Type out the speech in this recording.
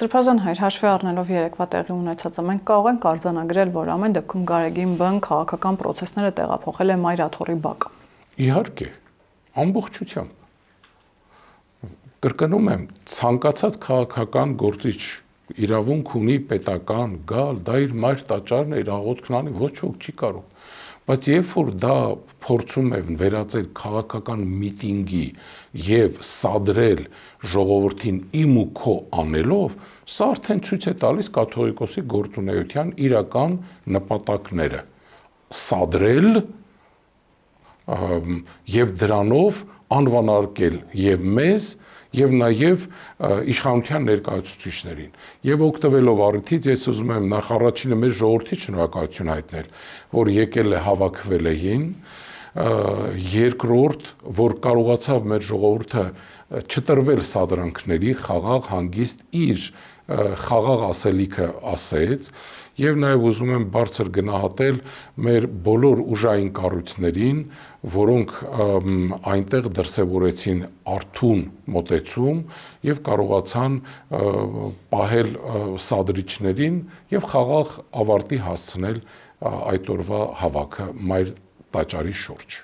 Սրբազան հայր, հաշվի առնելով երեկվա տեղի ունեցածը, մենք կարող ենք արձանագրել, որ ամեն դեպքում Գարեգին Բ-ն քաղաքական պրոցեսները տեղափոխել է Մայր Աթոռի բակ։ Իհարկե, ամբողջությամբ։ Կրկնում եմ, ցանկացած քաղաքական գործիչ իրավունք ունի պետական գալ, դա իր մայր տաճարն է, իր աղոթքն անի, ոչ ոք չի կարող։ Բայց երբ որ դա փորձում են վերածել քաղաքական միտինգի եւ սադրել ժողովրդին իմ ու քո անելով, սա արդեն ցույց է տալիս կաթողիկոսի գործունեության իրական նպատակները։ Սադրել եւ դրանով անվանարկել եւ մեզ եւ նաեւ իշխանության ներկայացուցիչներին եւ օգտվելով առիթից ես ուզում եմ նախ առաջինը մեր ժողովրդի շնորհակալություն հայտնել, որ եկել է հավաքվել էին, երկրորդ, որ կարողացավ մեր ժողովուրդը չտրվել սադրանքների, խաղաղ հանգիստ իր խաղաղ ասելիքը ասեց եւ նաեւ ուզում եմ բարձր գնահատել մեր բոլոր ուժային կառույցներին, որոնք այնտեղ դրսևորեցին արթուն մոտեցում եւ կարողացան պահել սադրիչներին եւ խաղաղ ավարտի հասցնել այդ օրվա հավաքը Մայր տաճարի շուրջ։